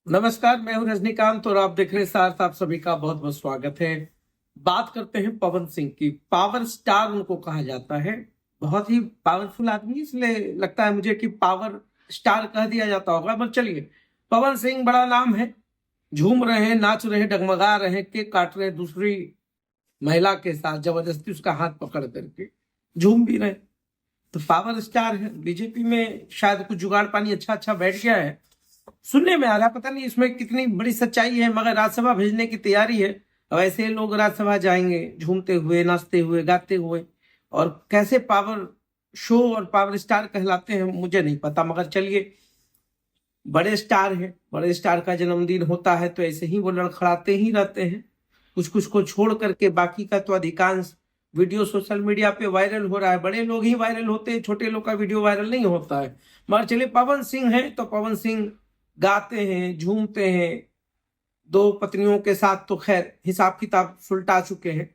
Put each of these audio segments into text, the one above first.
नमस्कार, मैं हूं रजनीकांत और आप देख रहे हैं सार्थ। आप सभी का बहुत बहुत स्वागत है। बात करते हैं पवन सिंह की। पावर स्टार उनको कहा जाता है। बहुत ही पावरफुल आदमी, इसलिए लगता है मुझे कि पावर स्टार कह दिया जाता होगा। पर चलिए, पवन सिंह बड़ा नाम है। झूम रहे हैं, नाच रहे हैं, डगमगा रहे हैं, केक काट रहे हैं, दूसरी महिला के साथ जबरदस्ती उसका हाथ पकड़ करके झूम भी रहे हैं। तो पावर स्टार है। बीजेपी में शायद कुछ जुगाड़ पानी अच्छा अच्छा बैठ गया है, सुनने में आ रहा। पता नहीं इसमें कितनी बड़ी सच्चाई है, मगर राज्यसभा भेजने की तैयारी है। अब ऐसे लोग राज्यसभा जाएंगे झूमते हुए, नाचते हुए, गाते हुए, और कैसे पावर शो और पावर स्टार कहलाते हैं मुझे नहीं पता। मगर चलिए, बड़े स्टार हैं, बड़े स्टार का जन्मदिन होता है तो ऐसे ही वो लड़खड़ाते ही रहते हैं। कुछ कुछ को छोड़ करके बाकी का तो अधिकांश वीडियो सोशल मीडिया पे वायरल हो रहा है। बड़े लोग ही वायरल होते हैं, छोटे लोग का वीडियो वायरल नहीं होता है। मगर चलिए, पवन सिंह है तो पवन सिंह गाते हैं, झूमते हैं। दो पत्नियों के साथ तो खैर हिसाब किताब सुलटा चुके हैं।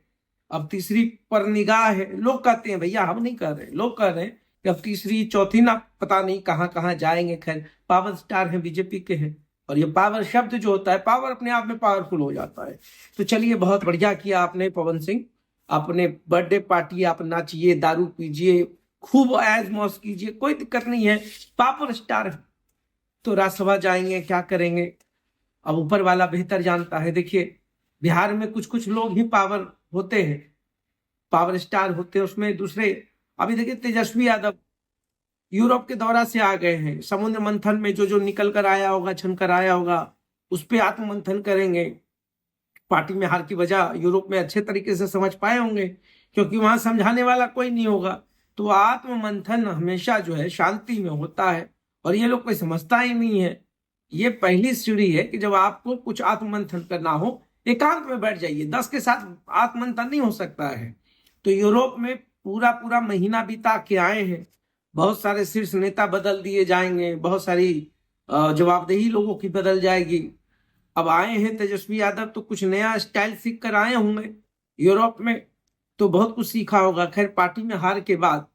अब तीसरी पर निगाह है। लोग कहते हैं, भैया हम नहीं कर रहे, लोग कह रहे हैं कि अब तीसरी चौथी ना पता नहीं कहां कहां जाएंगे। खैर, पावर स्टार है, बीजेपी के हैं। और ये पावर शब्द जो होता है, पावर अपने आप में पावरफुल हो जाता है। तो चलिए, बहुत बढ़िया किया आपने पवन सिंह। अपने बर्थडे पार्टी आप नाचिए, दारू पीजिए, खूब ऐज मौज कीजिए, कोई दिक्कत नहीं है। पावर स्टार है तो राज्यसभा जाएंगे, क्या करेंगे अब ऊपर वाला बेहतर जानता है। देखिए, बिहार में कुछ कुछ लोग ही पावर होते हैं, पावर स्टार होते हैं। उसमें दूसरे, अभी देखिए तेजस्वी यादव यूरोप के दौरा से आ गए हैं। समुद्र मंथन में जो जो निकल कर आया होगा, छन कर आया होगा, उस पर आत्म मंथन करेंगे। पार्टी में हार की वजह यूरोप में अच्छे तरीके से समझ पाए होंगे, क्योंकि वहां समझाने वाला कोई नहीं होगा। तो आत्म मंथन हमेशा जो है शांति में होता है, और ये लोग कोई समझता ही नहीं है। ये पहली सीढ़ी है कि जब आपको कुछ आत्म मंथन करना हो, एकांत में बैठ जाइए। 10 के साथ आत्म मंथन नहीं हो सकता है। तो यूरोप में पूरा पूरा महीना बिता के आए हैं। बहुत सारे शीर्ष नेता बदल दिए जाएंगे, बहुत सारी जवाबदेही लोगों की बदल जाएगी। अब आए हैं तेजस्वी यादव तो कुछ नया स्टाइल सीख कर आए होंगे यूरोप में, तो बहुत कुछ सीखा होगा। खैर, पार्टी में हार के बाद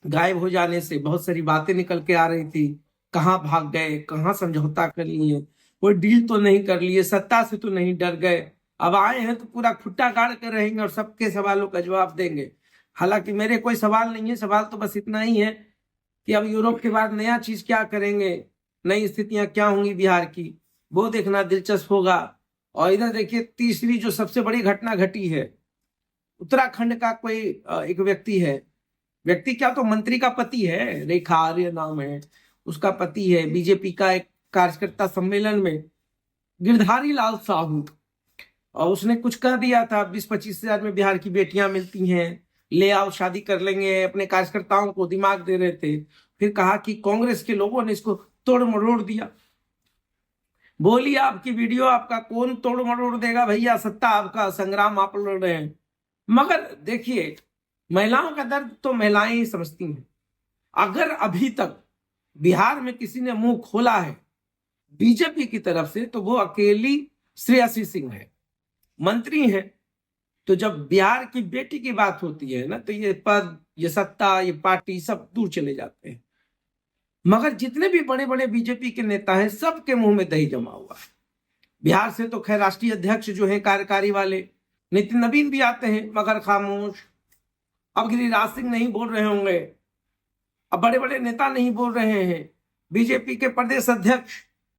गायब हो जाने से बहुत सारी बातें निकल के आ रही थी। कहाँ भाग गए, कहाँ समझौता कर लिए, कोई डील तो नहीं कर लिए, सत्ता से तो नहीं डर गए। अब आए हैं तो पूरा खुट्टा गाड़ कर रहेंगे और सबके सवालों का जवाब देंगे। हालांकि मेरे कोई सवाल नहीं है, सवाल तो बस इतना ही है कि अब यूरोप के बाद नया चीज क्या करेंगे, नई स्थितियां क्या होंगी बिहार की, वो देखना दिलचस्प होगा। और इधर देखिए, तीसरी जो सबसे बड़ी घटना घटी है, उत्तराखंड का कोई एक व्यक्ति है। व्यक्ति क्या, तो मंत्री का पति है, रेखा आर्य नाम है उसका, पति है। बीजेपी का एक कार्यकर्ता सम्मेलन में गिरधारी लाल साहू, और उसने कुछ कह दिया था 20-25 हजार में बिहार की बेटियां मिलती हैं, ले आओ शादी कर लेंगे। अपने कार्यकर्ताओं को दिमाग दे रहे थे। फिर कहा कि कांग्रेस के लोगों ने इसको तोड़ मरोड़ दिया। बोलिए, आपकी वीडियो आपका कौन तोड़ मरोड़ देगा भैया, सत्ता आपका, संग्राम आप लड़ रहे हैं। मगर देखिए, महिलाओं का दर्द तो महिलाएं ही समझती हैं। अगर अभी तक बिहार में किसी ने मुंह खोला है बीजेपी की तरफ से, तो वो अकेली श्रेयसी सिंह है, मंत्री है। तो जब बिहार की बेटी की बात होती है ना, तो ये पद, ये सत्ता, ये पार्टी सब दूर चले जाते हैं। मगर जितने भी बड़े बड़े बीजेपी के नेता हैं, सबके मुंह में दही जमा हुआ है। बिहार से तो खैर राष्ट्रीय अध्यक्ष जो है कार्यकारी वाले, नितिन नवीन भी आते हैं, मगर खामोश। अब गिरिराज सिंह नहीं बोल रहे होंगे, अब बड़े बड़े नेता नहीं बोल रहे हैं। बीजेपी के प्रदेश अध्यक्ष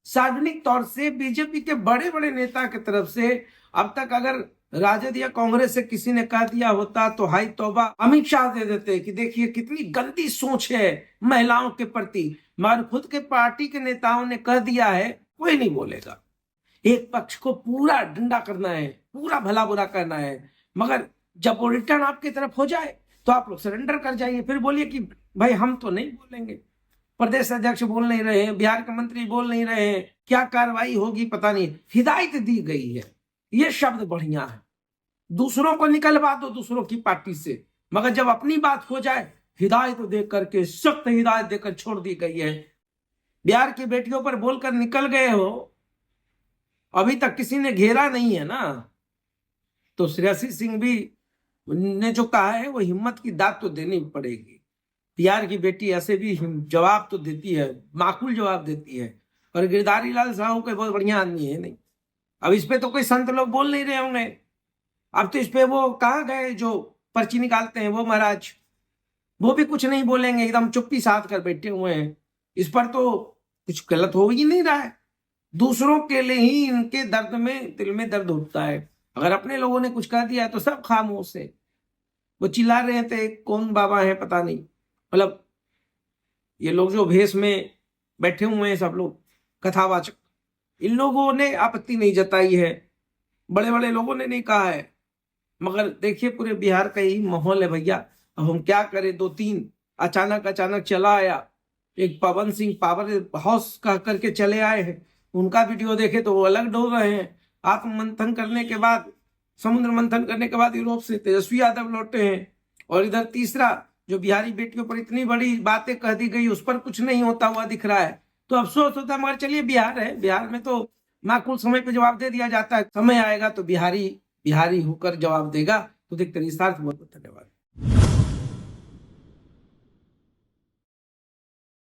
सार्वजनिक तौर से बीजेपी के बड़े बड़े नेता की तरफ से, अब तक अगर राजद या कांग्रेस से किसी ने कह दिया होता तो हाई तौबा अमित शाह दे देते कि देखिए कितनी गंदी सोच है महिलाओं के प्रति। मगर खुद के पार्टी के नेताओं ने कह दिया है, कोई नहीं बोलेगा। एक पक्ष को पूरा डंडा करना है, पूरा भला बुरा करना है। मगर जब वो रिटर्न आपकी तरफ हो जाए तो आप लोग सरेंडर कर जाइए। फिर बोलिए कि भाई हम तो नहीं बोलेंगे, प्रदेश अध्यक्ष बोल नहीं रहे हैं, बिहार के मंत्री बोल नहीं रहे हैं, क्या कार्रवाई होगी पता नहीं। हिदायत दी गई है, ये शब्द बढ़िया है। दूसरों को निकलवा दो दूसरों की पार्टी से, मगर जब अपनी बात हो जाए, हिदायत दे करके, सख्त हिदायत देकर छोड़ दी गई है। बिहार की बेटियों पर बोलकर निकल गए हो, अभी तक किसी ने घेरा नहीं है ना। तो श्रेयसी सिंह भी ने जो कहा है, वो हिम्मत की दाद तो देनी पड़ेगी। बिहार की बेटी ऐसे भी जवाब तो देती है, माकूल जवाब देती है। और गिरधारी लाल साहू कोई बहुत बढ़िया आदमी है नहीं। अब इस पे तो कोई संत लोग बोल नहीं रहे होंगे। अब तो इस पे वो कहाँ गए जो पर्ची निकालते हैं, वो महाराज, वो भी कुछ नहीं बोलेंगे, एकदम चुप्पी साध कर बैठे हुए हैं। इस पर तो कुछ गलत हो ही नहीं रहा है। दूसरों के लिए ही इनके दर्द में, दिल में दर्द होता है। अगर अपने लोगों ने कुछ कह दिया तो सब खामोश है। वो चिल्ला रहे थे कौन बाबा है पता नहीं, मतलब ये लोग जो भेष में बैठे हुए हैं सब लोग कथावाचक, इन लोगों ने आपत्ति नहीं जताई है, बड़े बड़े लोगों ने नहीं कहा है। मगर देखिए पूरे बिहार का यही माहौल है भैया। अब हम क्या करें, 2-3 अचानक चला आया। एक पवन सिंह पावर हाउस कह करके चले आए हैं, उनका वीडियो देखे तो वो अलग डोल रहे हैं। आत्म मंथन करने के बाद, समुद्र मंथन करने के बाद यूरोप से तेजस्वी यादव लौटे हैं। और इधर तीसरा जो बिहारी बेटियों पर इतनी बड़ी बातें कह दी गई, उस पर कुछ नहीं होता हुआ दिख रहा है। तो अफसोस होता है, मगर चलिए बिहार है, बिहार में तो माकूल समय पे जवाब दे दिया जाता है। समय आएगा तो बिहारी बिहारी होकर जवाब देगा। तो देखते रहिए। बहुत बहुत धन्यवाद।